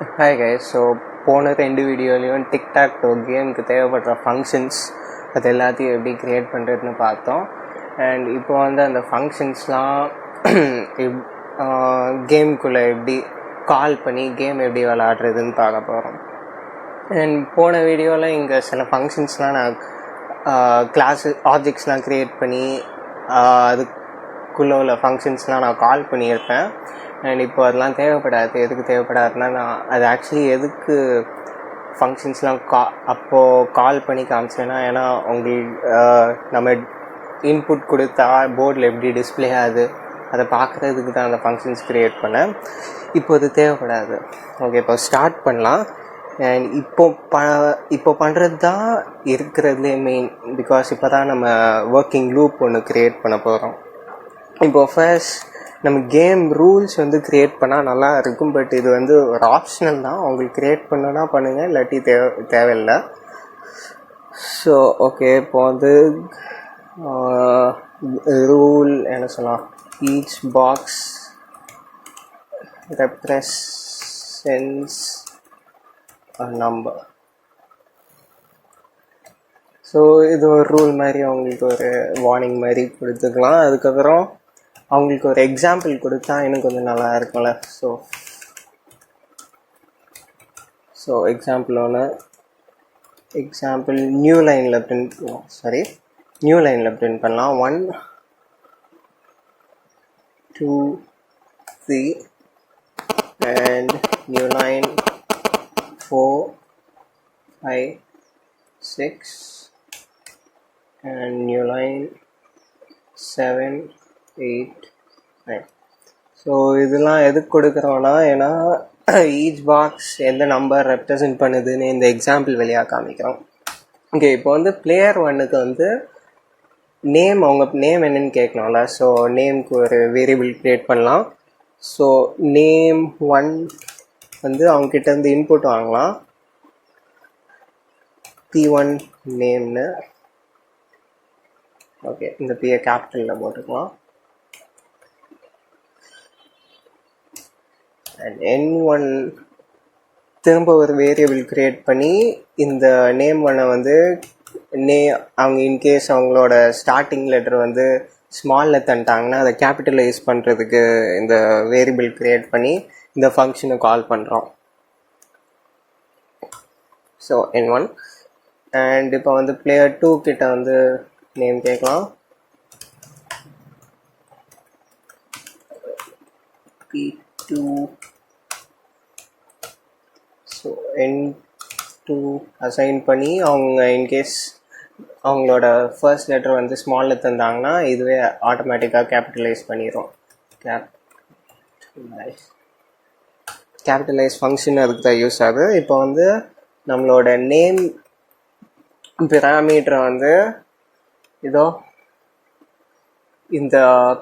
Hi guys. So போன 2 வீடியோலையும் TikTok to கேமுக்கு தேவைப்படுற ஃபங்க்ஷன்ஸ் அது எல்லாத்தையும் எப்படி க்ரியேட் பண்ணுறதுன்னு பார்த்தோம். அண்ட் இப்போ வந்து அந்த ஃபங்க்ஷன்ஸ்லாம் கேமுக்குள்ளே எப்படி கால் பண்ணி கேம் எப்படி விளாட்றதுன்னு பார்க்க போகிறோம். அண்ட் போன வீடியோவில் இங்கே சில ஃபங்க்ஷன்ஸ்லாம் நான் ஆப்ஜெக்ட்ஸ்லாம் க்ரியேட் பண்ணி அதுக்குள்ளே உள்ள ஃபங்க்ஷன்ஸ்லாம் நான் கால் பண்ணியிருப்பேன். அண்ட் இப்போ அதெல்லாம் தேவைப்படாது. எதுக்கு தேவைப்படாதுன்னா, நான் அது ஆக்சுவலி எதுக்கு ஃபங்க்ஷன்ஸ்லாம் அப்போது கால் பண்ணி காமிச்சேன்னா, ஏன்னா உங்களுக்கு நம்ம இன்புட் கொடுத்தா போர்டில் எப்படி டிஸ்பிளே ஆகுது அதை பார்க்குறதுக்கு தான் அந்த ஃபங்க்ஷன்ஸ் க்ரியேட் பண்ணேன். இப்போ அது தேவைப்படாது. ஓகே, இப்போ ஸ்டார்ட் பண்ணலாம். அண்ட் இப்போ பண்ணுறது தான் இருக்கிறதுலே மெயின். பிகாஸ் இப்போ தான் நம்ம ஒர்க்கிங் லூப் ஒன்று க்ரியேட் பண்ண போகிறோம். இப்போது ஃபர்ஸ்ட் நம்ம கேம் ரூல்ஸ் வந்து க்ரியேட் பண்ணால் நல்லா இருக்கும். பட் இது வந்து ஒரு ஆப்ஷனல் தான். உங்களுக்கு க்ரியேட் பண்ணனா பண்ணுங்கள், இல்லாட்டி தேவையில்லை. ஸோ ஓகே, இப்போ வந்து ரூல் என்ன சொல்லலாம், each box represents a number. So இது ஒரு ரூல் மாதிரி அவங்களுக்கு ஒரு வார்னிங் மாதிரி கொடுத்துக்கலாம். அதுக்கப்புறம் அவங்களுக்கு ஒரு எக்ஸாம்பிள் கொடுத்தா இன்னும் கொஞ்சம் நல்லா இருக்கும்ல. ஸோ எக்ஸாம்பிள் நியூ லைனில் பிரிண்ட் பண்ணலாம். 1 2 3 and new line 4 5 6 and new line 7 8 9. So இதெல்லாம் எதுக்கு கொடுக்குறோன்னா, ஏன்னா ஈச் பாக்ஸ் எந்த நம்பர் ரெப்ரசன்ட் பண்ணுதுன்னு இந்த எக்ஸாம்பிள் வழியாக காமிக்கிறோம். ஓகே, இப்போ வந்து பிளேயர் 1க்கு வந்து அவங்க நேம் என்னன்னு கேட்கணும்ல. ஸோ நேம்க்கு ஒரு வேரியபிள் க்ரியேட் பண்ணலாம். ஸோ நேம் 1 வந்து அவங்கக்கிட்ட இருந்து இன்புட் வாங்கலாம். P1 நேம்னு. ஓகே, இந்த பியை கேபிட்டலில் போட்டுக்கலாம். அண்ட் N1 திரும்ப ஒரு வேரியபிள் க்ரியேட் பண்ணி இந்த நேம் 1 வந்து அவங்க இன்கேஸ் அவங்களோட ஸ்டார்டிங் லெட்டர் வந்து ஸ்மாலில் தந்துட்டாங்கன்னா அதை கேபிட்டலைஸ் பண்ணுறதுக்கு இந்த வேரியபிள் க்ரியேட் பண்ணி இந்த ஃபங்க்ஷனை கால் பண்ணுறோம். So N1. அண்ட் இப்போ வந்து பிளேயர் 2 கிட்ட வந்து நேம் கேட்கலாம். P2. ஸோ N2 அசைன் பண்ணி அவங்க இன்கேஸ் அவங்களோட ஃபர்ஸ்ட் லெட்டர் வந்து ஸ்மாலில் தந்தாங்கன்னா இதுவே ஆட்டோமேட்டிக்காக கேபிட்டலைஸ் பண்ணிடும். கேபிட்டலைஸ் ஃபங்க்ஷன் அதுக்கு தான் யூஸ் ஆகுது. இப்போ வந்து நம்மளோட நேம் பேராமீட்டரை வந்து இதோ இந்த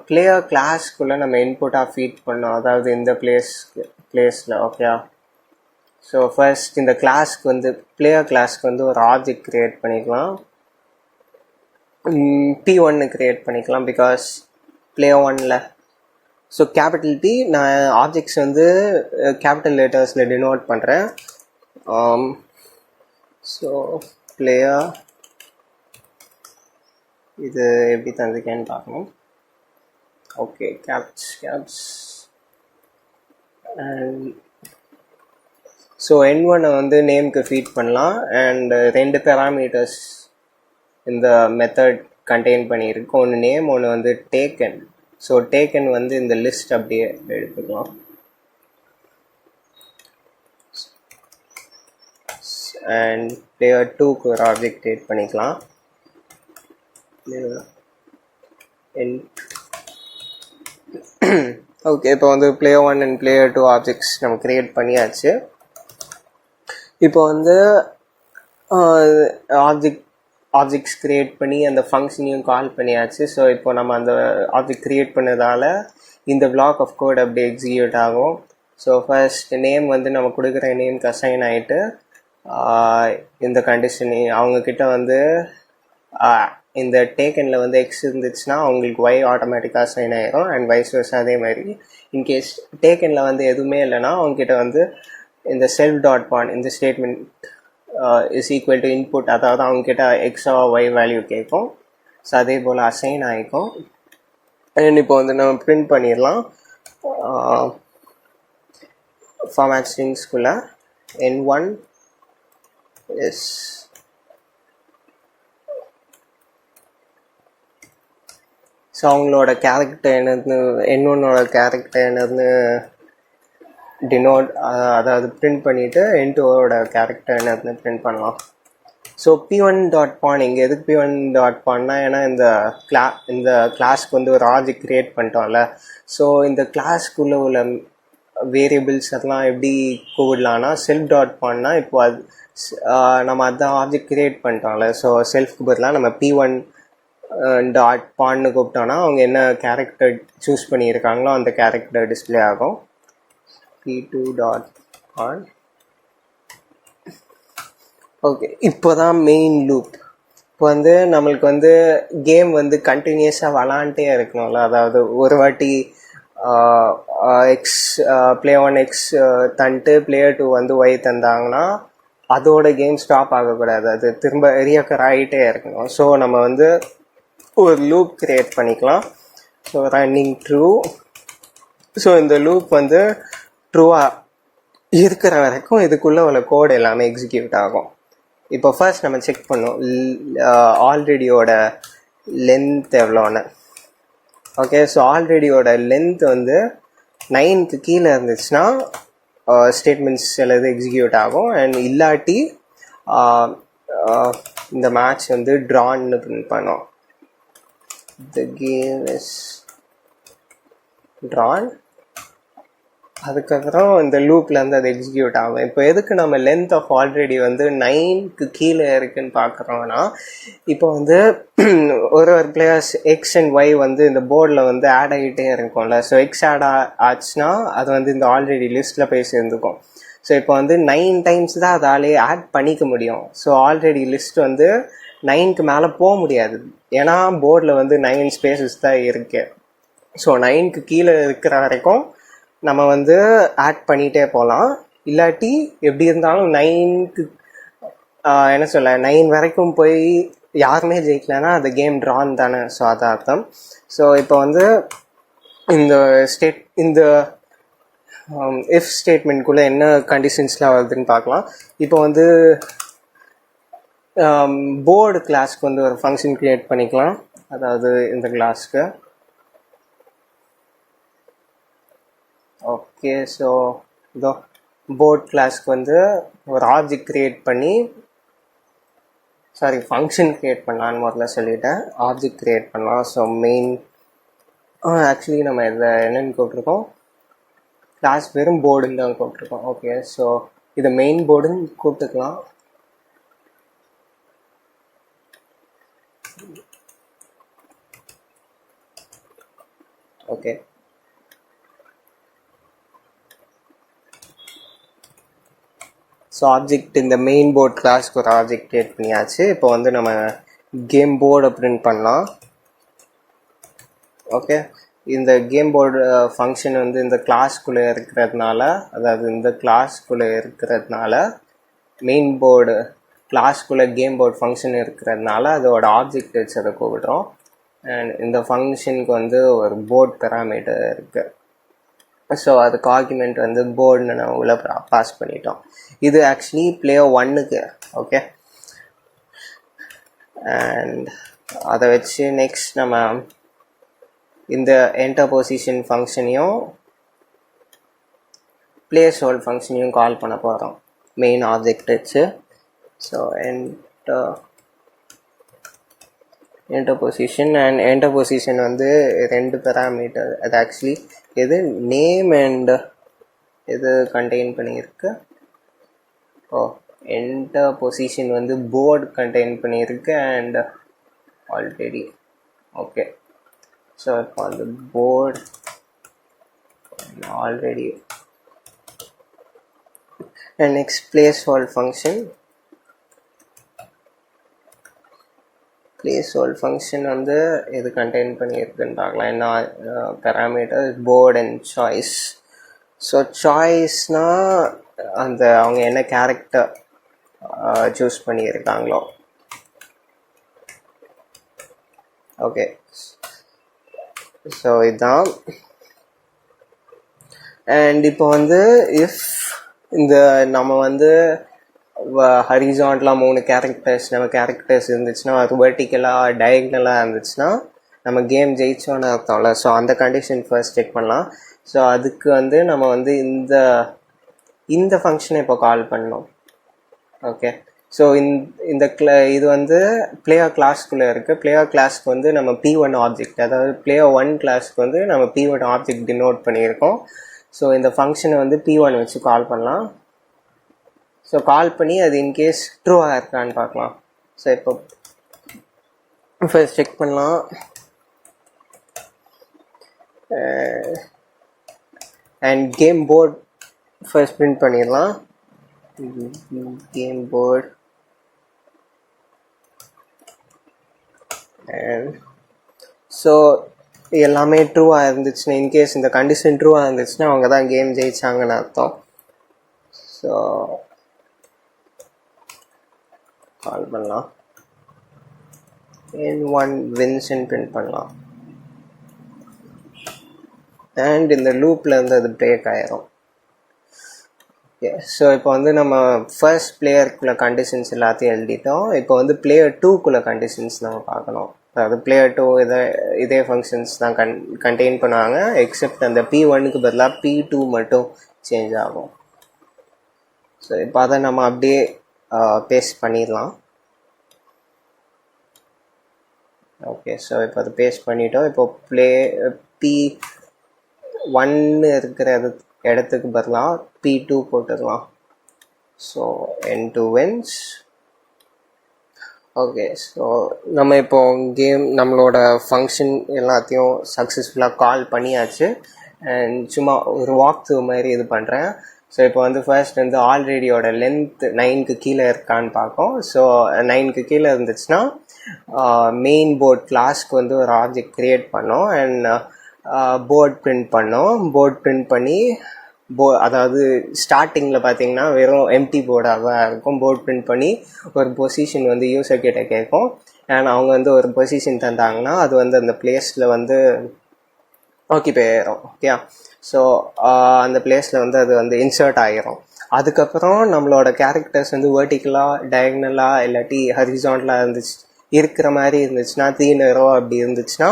பிளேயர் கிளாஸ்க்குள்ளே நம்ம இன்புட்டாக ஃபீட் பண்ணோம். அதாவது இந்த பிளேஸில். ஓகே, ஸோ ஃபர்ஸ்ட் இந்த கிளாஸ்க்கு வந்து பிளேயர் கிளாஸ்க்கு வந்து ஒரு ஆப்ஜெக்ட் க்ரியேட் பண்ணிக்கலாம். P1 க்ரியேட் பண்ணிக்கலாம். பிகாஸ் பிளேயர் 1ல் ஸோ கேபிட்டல் P, நான் ஆப்ஜெக்ட்ஸ் வந்து கேபிட்டல் லெட்டர்ஸில் டினோட் பண்ணுறேன். ஸோ பிளேயர் இது எப்படி தந்துருக்கேன்னு பார்க்கணும். Okay, caps and so N1 வந்து நேம்க்கு ஃபீட் பண்ணலாம். அண்ட் 2 பேராமீட்டர்ஸ் இந்த மெத்தட் கண்டெயின் பண்ணியிருக்கு. ஒன்று நேம், ஒன்று வந்து டேக்கன். ஸோ டேக்கன் வந்து இந்த லிஸ்ட் அப்படியே எடுத்துக்கலாம். அண்ட் பிளேயர் 2க்கு ஒரு ஆப்ஜெக்ட் க்ரியேட் பண்ணிக்கலாம். ஓகே, இப்போ வந்து பிளேயர் 1 அண்ட் பிளேயர் 2 ஆப்ஜெக்ட்ஸ் நம்ம க்ரியேட் பண்ணியாச்சு. இப்போ வந்து ஆப்ஜெக்ட்ஸ் க்ரியேட் பண்ணி அந்த ஃபங்க்ஷனையும் கால் பண்ணியாச்சு. ஸோ இப்போ நம்ம அந்த ஆப்ஜெக்ட் க்ரியேட் பண்ணதால் இந்த பிளாக் ஆஃப் கோட் அப்படி எக்ஸிக்யூட் ஆகும். ஸோ ஃபர்ஸ்ட் நேம் வந்து நம்ம கொடுக்குற நேம்க்கு அசைன் ஆகிட்டு இந்த கண்டிஷன் அவங்கக்கிட்ட வந்து இந்த டேக்கனில் வந்து எக்ஸ் இருந்துச்சுன்னா அவங்களுக்கு ஒய் ஆட்டோமேட்டிக்காக அசைன் ஆகிரும். அண்ட் வைஸ் வர்ஸா அதே மாதிரி இன்கேஸ் டேக்கனில் வந்து எதுவுமே இல்லைன்னா அவங்கக்கிட்ட வந்து இந்த செல்ஃப் டாட் பான் இந்த statement is equal to input, அதாவது அவங்ககிட்ட எக்ஸா ஒய் வேல்யூ கேட்கும். ஸோ அதே போல் அசைன் ஆகிக்கும். அண்ட் இப்போ வந்து நம்ம பிரிண்ட் பண்ணிடலாம் ஃபார்மேட் ஸ்ட்ரிங்ஸ்குள்ளே n1 is ஸோ அவங்களோட கேரக்டர் என்னதுன்னு n1ஓட கேரக்டர் என்னதுன்னு டினோட் அதாவது பிரிண்ட் பண்ணிவிட்டு n2ஓட கேரக்டர் என்னதுன்னு பிரிண்ட் பண்ணலாம். ஸோ p1.pawn இங்கே எதுக்கு p1.pawnனா, ஏன்னா இந்த கிளாஸ்க்கு வந்து ஒரு ஆப்ஜெக்ட் க்ரியேட் பண்ணிட்டோம்ல. ஸோ இந்த கிளாஸ்க்குள்ளே உள்ள வேரியபிள்ஸ் அதெல்லாம் எப்படி கூப்பிடலான்னா, செல்ஃப் டாட் பான்னா இப்போ அது நம்ம அதுதான் ஆப்ஜெக்ட் க்ரியேட் பண்ணிட்டோம்ல. ஸோ செல்ஃப்க்கு பதிலாக நம்ம p1 டாட் பான்னு கூப்பிட்டோன்னா அவங்க என்ன கேரக்டர் சூஸ் பண்ணியிருக்காங்களோ அந்த கேரக்டர் டிஸ்பிளே ஆகும். p2 டாட் பான். ஓகே, இப்போ தான் மெயின் லூப். இப்போ வந்து நம்மளுக்கு வந்து கேம் வந்து கண்டினியூஸாக விளாண்டே இருக்கணும்ல. அதாவது ஒரு வாட்டி எக்ஸ் பிளேயர் 1 எக்ஸ் தந்துட்டு பிளேயர் 2 வந்து ஒய் தந்தாங்கன்னா அதோட கேம் ஸ்டாப் ஆகக்கூடாது, அது திரும்ப ரியக்கர் ஆகிட்டே இருக்கணும். ஸோ நம்ம வந்து ஒரு லூப் க்ரியேட் பண்ணிக்கலாம். So running true. ஸோ இந்த லூப் வந்து ட்ரூவாக இருக்கிற வரைக்கும் இதுக்குள்ளே உள்ள கோடு எல்லாமே எக்ஸிக்யூட் ஆகும். இப்போ ஃபர்ஸ்ட் நம்ம செக் பண்ணோம் ஆல்ரெடியோட லென்த் எவ்வளோன்னு. ஓகே, ஸோ ஆல்ரெடியோட லென்த் வந்து 9க்கு கீழே இருந்துச்சுன்னா ஸ்டேட்மெண்ட்ஸ் எல்லாம் எக்ஸிக்யூட் ஆகும். அண்ட் இல்லாட்டி இந்த மேட்ச் வந்து ட்ரான்னு பிரிண்ட் பண்ணோம். The game is Tran. அதுக்கப்புறம் இந்த லூப்லேருந்து அது எக்ஸிக்யூட் ஆகும். இப்போ எதுக்கு நம்ம லென்த் ஆஃப் ஆல்ரெடி வந்து 9க்கு கீழே இருக்குன்னு பார்க்குறோன்னா, இப்போ வந்து ஒரு பிளேயர்ஸ் எக்ஸ் அண்ட் ஒய் வந்து இந்த போர்டில் வந்து ஆட் ஆகிட்டே இருக்கும்ல. ஸோ எக்ஸ் ஆட் ஆச்சுன்னா அது வந்து இந்த ஆல்ரெடி லிஸ்ட்டில் போய் சேர்ந்துக்கும். ஸோ இப்போ வந்து 9 டைம்ஸ் தான் அதாலே ஆட் பண்ணிக்க முடியும். ஸோ ஆல்ரெடி லிஸ்ட் வந்து 9க்கு மேலே போக முடியாது, ஏன்னா போர்டில் வந்து 9 ஸ்பேசஸ் தான் இருக்கு. ஸோ 9க்கு கீழே இருக்கிற வரைக்கும் நம்ம வந்து ஆட் பண்ணிகிட்டே போகலாம். இல்லாட்டி எப்படி இருந்தாலும் 9க்கு என்ன சொல்ல 9 வரைக்கும் போய் யாருமே ஜெயிக்கலன்னா அது கேம் ட்ரான் தானே. ஸோ அதான் அர்த்தம். ஸோ இப்போ வந்து இந்த இஃப் ஸ்டேட்மெண்ட்குள்ளே என்ன கண்டிஷன்ஸ்லாம் வருதுன்னு பார்க்கலாம். இப்போ வந்து போர்டு கிளாஸ்க்கு வந்து ஒரு ஃபங்க்ஷன் க்ரியேட் பண்ணிக்கலாம். அதாவது இந்த கிளாஸ்க்கு ஓகே. ஸோ இதோ போர்ட் கிளாஸ்க்கு வந்து ஒரு ஆப்ஜெக்ட் க்ரியேட் பண்ணி ஃபங்க்ஷன் க்ரியேட் பண்ணலான்னு முதல்ல சொல்லிட்டேன். ஆப்ஜெக்ட் க்ரியேட் பண்ணலாம். ஸோ மெயின் ஆக்சுவலி நம்ம இதை என்னென்னு கூப்பிட்ருக்கோம், கிளாஸ் வெறும் போர்டுன்னு தான் கூப்பிட்ருக்கோம். ஓகே, ஸோ இதை மெயின் போர்டுன்னு கூப்பிட்டுக்கலாம். ஓகே, ஸோ ஆப்ஜெக்ட் இந்த மெயின் போர்ட் கிளாஸ்க்கு ஒரு ஆப்ஜெக்ட் க்ரியேட் பண்ணியாச்சு. இப்போ வந்து நம்ம கேம் போர்டை பிரிண்ட் பண்ணலாம். ஓகே, இந்த கேம் போர்டு ஃபங்க்ஷன் வந்து இந்த கிளாஸ்க்குள்ளே இருக்கிறதுனால, அதாவது இந்த கிளாஸ்க்குள்ளே இருக்கிறதுனால மெயின் போர்டு கிளாஸ்க்குள்ளே கேம் போர்டு ஃபங்க்ஷன் இருக்கிறதுனால அதோட ஆப்ஜெக்ட் வச்சு அதை கூப்பிடுறோம். அண்ட் இந்த ஃபங்க்ஷனுக்கு வந்து ஒரு போர்ட் பெராமீட்டர் இருக்குது. ஸோ அதுக்கு ஆர்குமெண்ட் வந்து போர்டுன்னு நம்ம உள்ள பாஸ் பண்ணிட்டோம். இது ஆக்சுவலி பிளேயர் 1க்கு. ஓகே, அண்ட் அதை வச்சு நெக்ஸ்ட் நம்ம இந்த என்டர் பொசிஷன் ஃபங்க்ஷனையும் பிளேஸ் ஹோல்ட் ஃபங்க்ஷனையும் கால் பண்ண போகிறோம் மெயின் ஆப்ஜெக்ட் வச்சு. So enter position and enter position வந்து 2 பெராமீட்டர். அது ஆக்சுவலி எது நேம் அண்ட் எது கண்டெயின் பண்ணியிருக்கு. என்டர் பொசிஷன் வந்து போர்டு கண்டெயின் பண்ணியிருக்கு அண்ட் ஆல்ரெடி. ஓகே, ஸோ இப்போ அந்த board already and next place hold function. Place hold function வந்து எது கண்டெயின் பண்ணியிருக்குன்னு பார்க்கலாம். என்ன parameter board and choice. So சாய்ஸ்னால் அந்த அவங்க என்ன கேரக்டர் சூஸ் பண்ணியிருக்காங்களோ. ஓகே, ஸோ இதுதான். அண்ட் இப்போ வந்து இஃப் இந்த நம்ம வந்து ஹரிசான்டலாக 3 கேரக்டர்ஸ் நம்ம கேரக்டர்ஸ் இருந்துச்சுன்னா, அது வெர்டிக்கலாக டயக்னலாக இருந்துச்சுன்னா நம்ம கேம் ஜெயிச்சோன்னு அர்த்தம்ல. ஸோ அந்த கண்டிஷன் ஃபர்ஸ்ட் செக் பண்ணலாம். ஸோ அதுக்கு வந்து நம்ம வந்து இந்த ஃபங்க்ஷனை இப்போ கால் பண்ணோம். ஓகே, ஸோ இந்த இது வந்து பிளேயர் கிளாஸ்க்குள்ளே இருக்குது. பிளேயர் கிளாஸ்க்கு வந்து நம்ம P1 ஆப்ஜெக்ட், அதாவது பிளேயர் 1 கிளாஸ்க்கு வந்து நம்ம P1 ஆப்ஜெக்ட் டினோட் பண்ணியிருக்கோம். ஸோ இந்த ஃபங்க்ஷனை வந்து P1 வச்சு கால் பண்ணலாம். ஸோ கால் பண்ணி அது இன்கேஸ் ட்ரூவாக இருக்கான்னு பார்க்கலாம். ஸோ இப்போ ஃபர்ஸ்ட் செக் பண்ணலாம். And game board first print பண்ணிடலாம். கேம் போர்ட் அண்ட் ஸோ எல்லாமே ட்ரூவாக இருந்துச்சுன்னா, இன்கேஸ் இந்த கண்டிஷன் ட்ரூவாக இருந்துச்சுன்னா அவங்க தான் கேம் ஜெயிச்சாங்கன்னு அர்த்தம். ஸோ கால் பண்ணலாம். N1 வின்ஸ்ன்னு பிரிண்ட் பண்ணலாம். அண்ட் இந்த லூப்பில் இருந்து அது பிரேக் ஆயிரும். ஓகே, ஸோ இப்போ வந்து நம்ம ஃபர்ஸ்ட் பிளேயருக்குள்ள கண்டிஷன்ஸ் எல்லாத்தையும் எழுதிட்டோம். இப்போ வந்து பிளேயர் 2க்குள்ள கண்டிஷன்ஸ் நம்ம பார்க்கணும். அதாவது பிளேயர் 2 இதே ஃபங்க்ஷன்ஸ் தான் கண்டெயின் பண்ணுவாங்க, எக்ஸப்ட் அந்த P1க்கு பதிலாக P2 மட்டும் சேஞ்ச் ஆகும். ஸோ இப்போ அதை நம்ம அப்படியே பேஸ்ட் பண்ணிடலாம். ஓகே, ஸோ இப்போ அதை பேஸ்ட் பண்ணிட்டோம். இப்போ P1 இருக்கிற இடத்துக்கு பதிலாக P2 போட்டுடலாம். So N2 wins. Okay, so நம்ம இப்போ கேம் நம்மளோட ஃபங்க்ஷன் எல்லாத்தையும் சக்ஸஸ்ஃபுல்லாக கால் பண்ணியாச்சு. அண்ட் சும்மா ஒரு வாக் த்ரூ மாதிரி இது பண்ணுறேன். ஸோ இப்போ வந்து ஃபர்ஸ்ட் வந்து ஆல்ரெடியோட லென்த் 9க்கு கீழே இருக்கான்னு பார்ப்போம். ஸோ 9க்கு கீழே இருந்துச்சுன்னா மெயின் போர்ட் கிளாஸ்க்கு வந்து ஒரு ஆப்ஜெக்ட் க்ரியேட் பண்ணோம். அண்ட் போர்ட் பிரிண்ட் பண்ணோம். போர்ட் பிரிண்ட் பண்ணி அதாவது ஸ்டார்டிங்கில் பார்த்தீங்கன்னா வெறும் எம்டி போர்டாக இருக்கும். போர்ட் பிரிண்ட் பண்ணி ஒரு பொசிஷன் வந்து யூசர் கிட்ட கேட்கும். அண்ட் அவங்க வந்து ஒரு பொசிஷன் தந்தாங்கன்னா அது வந்து அந்த பிளேஸில் வந்து ஆக்கிபை ஆயிரும். ஓகே, ஸோ அந்த பிளேஸில் வந்து அது வந்து இன்சர்ட் ஆகிரும். அதுக்கப்புறம் நம்மளோட கேரக்டர்ஸ் வந்து வெர்டிக்கலாக டயக்னலாக இல்லாட்டி ஹரிசான்டலாக இருக்கிற மாதிரி இருந்துச்சுன்னா, 3 ரோ அப்படி இருந்துச்சுன்னா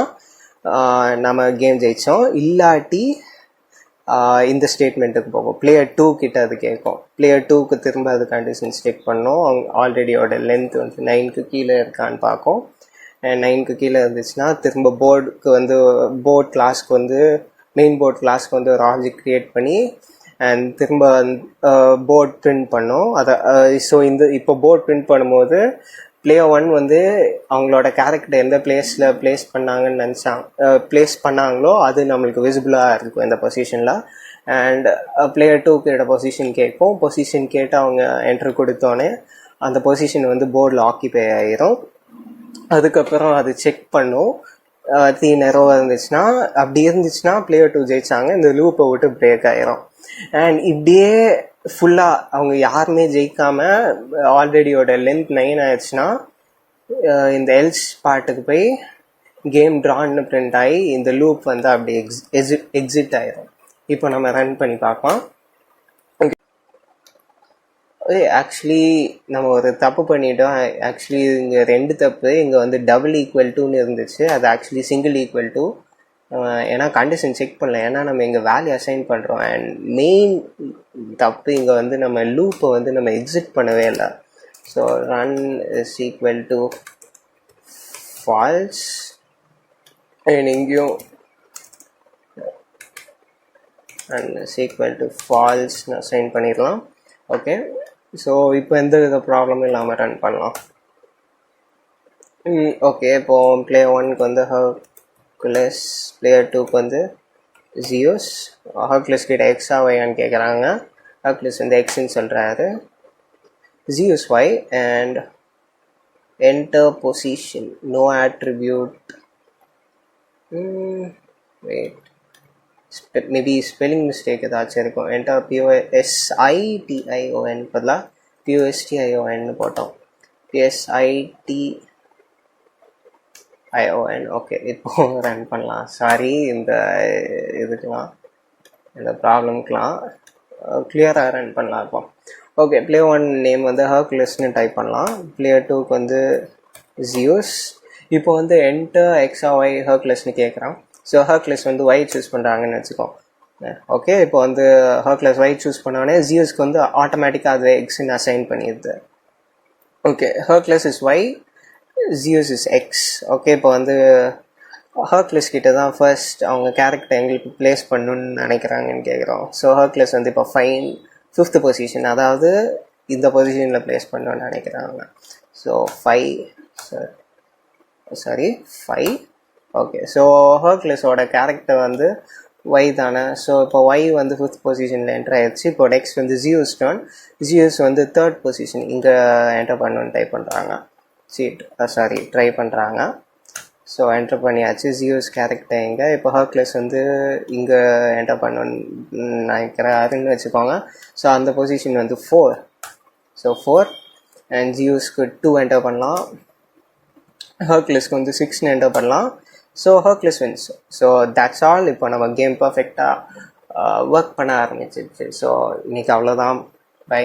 நம்ம கேம் ஜெயித்தோம். இல்லாட்டி இந்த ஸ்டேட்மெண்ட்டுக்கு போகும். பிளேயர் 2 கிட்ட அது கேட்கும். பிளேயர் 2க்கு திரும்ப அது கண்டிஷன்ஸ் செக் பண்ணோம். அவங்க ஆல்ரெடியோட லென்த் வந்து 9க்கு கீழே இருக்கான்னு பார்க்கும். 9க்கு கீழே இருந்துச்சுன்னா திரும்ப போர்டுக்கு வந்து போர்ட் கிளாஸ்க்கு வந்து மெயின் போர்ட் கிளாஸ்க்கு வந்து ஒரு ஆப்ஜெக்ட் க்ரியேட் பண்ணி அண்ட் திரும்ப போர்ட் பிரிண்ட் பண்ணோம். அதை ஸோ இப்போ போர்ட் பிரிண்ட் பண்ணும்போது பிளேயர் 1 வந்து அவங்களோட கேரக்டர் எந்த பிளேஸில் பிளேஸ் பண்ணாங்களோ அது நம்மளுக்கு விசிபிளாக இருக்கும் இந்த பொசிஷனில். அண்ட் பிளேயர் 2 கிட்ட பொசிஷன் கேட்கும். பொசிஷன் கேட்டு அவங்க என்ட்ரு கொடுத்தோன்னே அந்த பொசிஷன் வந்து போர்டில் ஆக்கிபை ஆகிரும். அதுக்கப்புறம் அது செக் பண்ணும். 3 நேரம் இருந்துச்சுன்னா, அப்படி இருந்துச்சுன்னா பிளேயர் 2 ஜெயிச்சாங்க. இந்த லூப்பை விட்டு பிரேக் ஆயிரும். அண்ட் இப்படியே ஃபுல்லாக அவங்க யாருமே ஜெயிக்காமல் ஆல்ரெடியோட லென்த் 9 ஆயிடுச்சுன்னா இந்த எல்ஸ் பார்ட்டுக்கு போய் கேம் ட்ரான்னு பிரிண்ட் ஆகி இந்த லூப் வந்து அப்படி எக்ஸிட் ஆயிரும். இப்போ நம்ம ரன் பண்ணி பார்க்கலாம். ஆக்சுவலி நம்ம ஒரு தப்பு பண்ணிட்டோம். ஆக்சுவலி இங்கே 2 தப்பு. இங்கே வந்து டபுள் ஈக்குவல் டுன்னு இருந்துச்சு, அது ஆக்சுவலி சிங்கிள் ஈக்குவல் டு. ஏன்னா கண்டிஷன் செக் பண்ணல, ஏன்னா நம்ம இங்கே வேல்யூ அசைன் பண்ணுறோம். அண்ட் மெயின் தப்பு இங்கே வந்து நம்ம லூப்பை வந்து நம்ம எக்ஸிட் பண்ணவே இல்லை. So run is equal to false. And இங்கேயும் ரன் இஸ் ஈக்குவல் டு ஃபால்ஸ்னு அசைன் பண்ணிடலாம். ஓகே, ஸோ இப்போ எந்த வித ப்ராப்ளமும் இல்லாமல் ரன் பண்ணலாம். ஓகே, இப்போது பிளேயர் 1க்கு வந்து ஹர்குலஸ், பிளேயர் 2க்கு வந்து ஜியோஸ். ஹர்குலஸ் கிட்ட எக்ஸா ஒய்யான்னு கேட்குறாங்க. ஹர்குலஸ் வந்து எக்ஸ்ன்னு சொல்கிறாரு. Zeus Y and enter position, no attribute. Wait, maybe spelling mistake ஏதாச்சும் இருக்கும். என்டர் POSITION பதிலாக POSTION போட்டோம். PSITION. ஓகே, இப்போ ரன் பண்ணலாம். சாரி இந்த இதுக்கெலாம், இந்த ப்ராப்ளம்க்கெலாம் கிளியராக ரன் பண்ணலாம் இப்போ. ஓகே, பிளேயர் 1 நேம் வந்து ஹர்குலஸ்னு டைப் பண்ணலாம். பிளேயர் 2க்கு வந்து ஜியூஸ். இப்போ வந்து என்டர் XY ஹர்குலஸ்னு கேட்குறான். ஸோ ஹர்குலஸ் வந்து ஒய் சூஸ் பண்ணுறாங்கன்னு வச்சுக்கோ. ஓகே, இப்போ வந்து ஹர்குலஸ் ஒய் சூஸ் பண்ணோடனே ஜியூஸ்க்கு வந்து ஆட்டோமேட்டிக்காக அது எக்ஸ்ன்னு அசைன் பண்ணிடுது. Okay, Hercules is Y, Zeus is X. Okay, இப்போ வந்து ஹர்குலஸ் கிட்ட தான் ஃபர்ஸ்ட் அவங்க கேரக்டர் எங்களுக்கு ப்ளேஸ் பண்ணணுன்னு நினைக்கிறாங்கன்னு கேட்குறோம். ஸோ ஹர்குலஸ் வந்து இப்போ 5th பொசிஷன், அதாவது இந்த பொசிஷனில் ப்ளேஸ் பண்ணணுன்னு நினைக்கிறாங்க. ஸோ 5. ஓகே, ஸோ ஹர்குலஸோட கேரக்டர் வந்து ஒய் தானே. ஸோ இப்போ ஒய் வந்து 5th பொசிஷனில் என்டர் ஆயிடுச்சு. இப்போ நெக்ஸ்ட் வந்து ஜியூஸ் டர்ன். ஜியூஸ் வந்து 3rd பொசிஷன் இங்கே என்டர் பண்ணணுன்னு ட்ரை பண்ணுறாங்க. ஸோ என்டர் பண்ணியாச்சு. ஜியூஸ் கேரக்டர் எங்கே, இப்போ ஹர்குலஸ் வந்து இங்கே என்டர் பண்ணணுன்னு நினைக்கிறாருன்னு வச்சுக்கோங்க. ஸோ அந்த பொசிஷன் வந்து 4. ஸோ 4 அண்ட் ஜியூஸ்க்கு 2 என்டர் பண்ணலாம். ஹர்குலஸ்க்கு வந்து 6ன்னு என்டர் பண்ணலாம். So Hercules wins. So that's all. இப்போ நம்ம கேம் பர்ஃபெக்டாக ஒர்க் பண்ண ஆரம்பிச்சிருச்சு. ஸோ இன்றைக்கி அவ்வளோதான். பை.